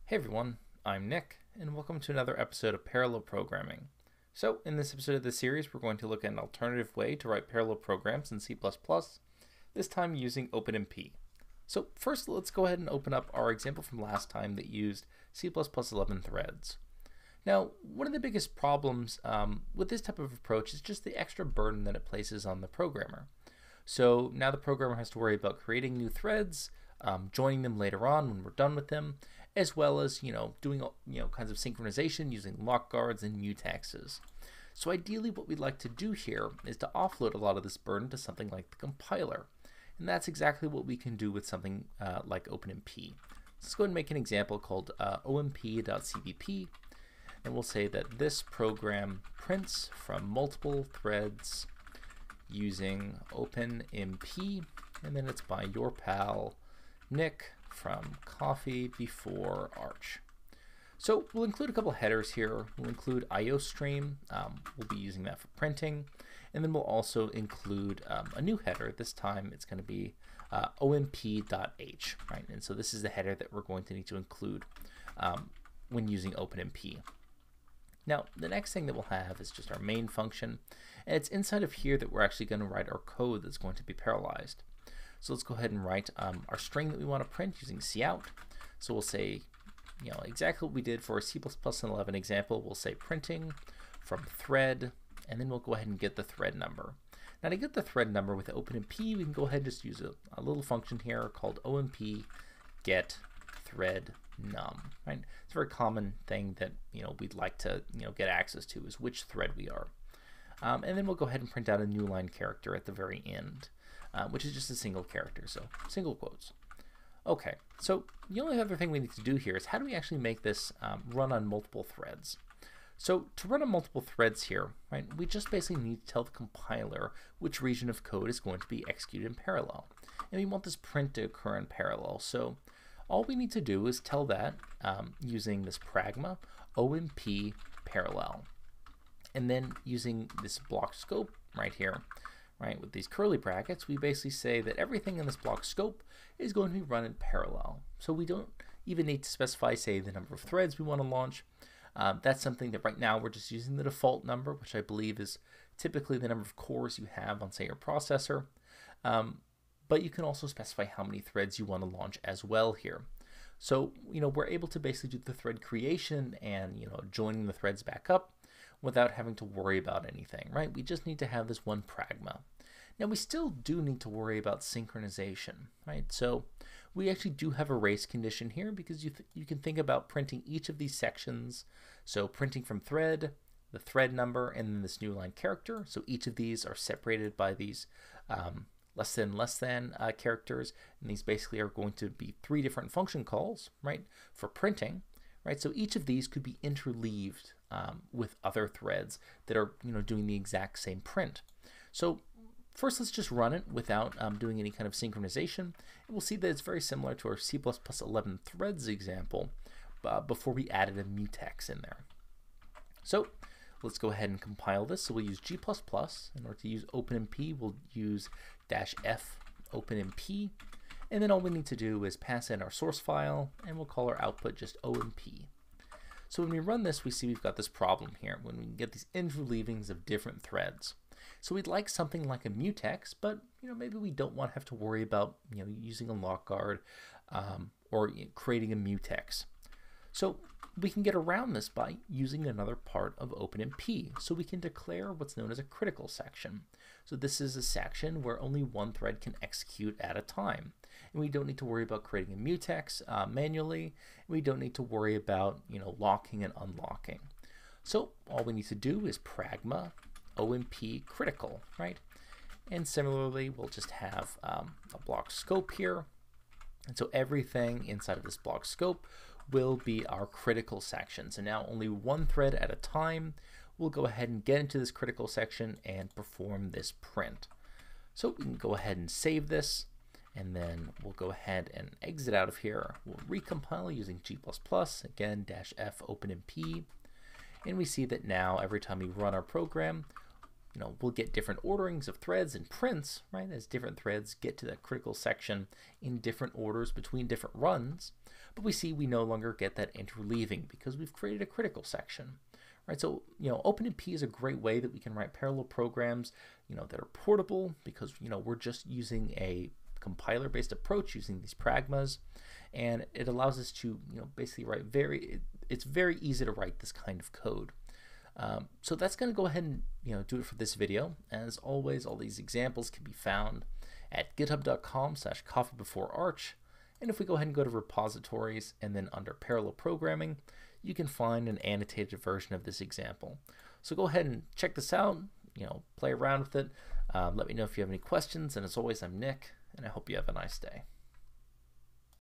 Hey everyone, I'm Nick, and welcome to another episode of Parallel Programming. So, in this episode of the series, we're going to look at an alternative way to write parallel programs in C++, this time using OpenMP. So first, let's go ahead and open up our example from last time that used C++ 11 threads. Now, one of the biggest problems with this type of approach is just the extra burden that it places on the programmer. So now the programmer has to worry about creating new threads, joining them later on when we're done with them, as well as doing kinds of synchronization using lock guards and mutexes. So ideally what we'd like to do here is to offload a lot of this burden to something like the compiler. And that's exactly what we can do with something like OpenMP. Let's go ahead and make an example called omp.cpp, and we'll say that this program prints from multiple threads using OpenMP, and then it's by your pal Nick from Coffee Before Arch. So we'll include a couple headers here. We'll include IOStream. We'll be using that for printing. And then we'll also include a new header. This time it's going to be omp.h, right? And so this is the header that we're going to need to include when using OpenMP. Now, the next thing that we'll have is just our main function. And it's inside of here that we're actually going to write our code that's going to be parallelized. So let's go ahead and write our string that we want to print using cout. So we'll say, exactly what we did for our C++ 11 example. We'll say printing from thread, and then we'll go ahead and get the thread number. Now to get the thread number with OpenMP, we can go ahead and just use a little function here called OMP get thread num. Right? It's a very common thing that we'd like to get access to is which thread we are. And then we'll go ahead and print out a new line character at the very end, which is just a single character, so single quotes. Okay, so the only other thing we need to do here is how do we actually make this run on multiple threads? So to run on multiple threads here, right, we just basically need to tell the compiler which region of code is going to be executed in parallel. And we want this print to occur in parallel. So all we need to do is tell that using this pragma omp parallel. And then using this block scope right here, right, with these curly brackets, we basically say that everything in this block scope is going to be run in parallel. So we don't even need to specify, say, the number of threads we want to launch. That's something that right now we're just using the default number, which I believe is typically the number of cores you have on, say, your processor. But you can also specify how many threads you want to launch as well here. So, we're able to basically do the thread creation and, joining the threads back up without having to worry about anything, right? We just need to have this one pragma. Now we still do need to worry about synchronization, right? So we actually do have a race condition here because you can think about printing each of these sections. So printing from thread, the thread number, and then this new line character. So each of these are separated by these less than characters, and these basically are going to be three different function calls, right, for printing. Right, so each of these could be interleaved with other threads that are doing the exact same print. So first let's just run it without doing any kind of synchronization. And we'll see that it's very similar to our C++ 11 threads example before we added a mutex in there. So let's go ahead and compile this. So we'll use G++. In order to use OpenMP, we'll use -f OpenMP. And then all we need to do is pass in our source file, and we'll call our output just OMP. So when we run this, we see we've got this problem here when we get these interleavings of different threads. So we'd like something like a mutex, but maybe we don't want to have to worry about using a lock guard or creating a mutex. So we can get around this by using another part of OpenMP. So we can declare what's known as a critical section. So this is a section where only one thread can execute at a time. And we don't need to worry about creating a mutex manually. We don't need to worry about locking and unlocking. So all we need to do is pragma omp critical, right? And similarly, we'll just have a block scope here. And so everything inside of this block scope will be our critical section. So now only one thread at a time will go ahead and get into this critical section and perform this print. So we can go ahead and save this, and then we'll go ahead and exit out of here. We'll recompile using G++, again, -f OpenMP, and we see that now every time we run our program, we'll get different orderings of threads and prints, right, as different threads get to that critical section in different orders between different runs. but we see we no longer get that interleaving because we've created a critical section. Right, so OpenMP is a great way that we can write parallel programs, that are portable because we're just using a compiler-based approach using these pragmas, and it allows us to basically write it's very easy to write this kind of code. So that's going to go ahead and do it for this video. As always, all these examples can be found at github.com/coffeebeforearch, and if we go ahead and go to repositories and then under parallel programming, you can find an annotated version of this example. So go ahead and check this out, play around with it. Let me know if you have any questions, and as always, I'm Nick, and I hope you have a nice day.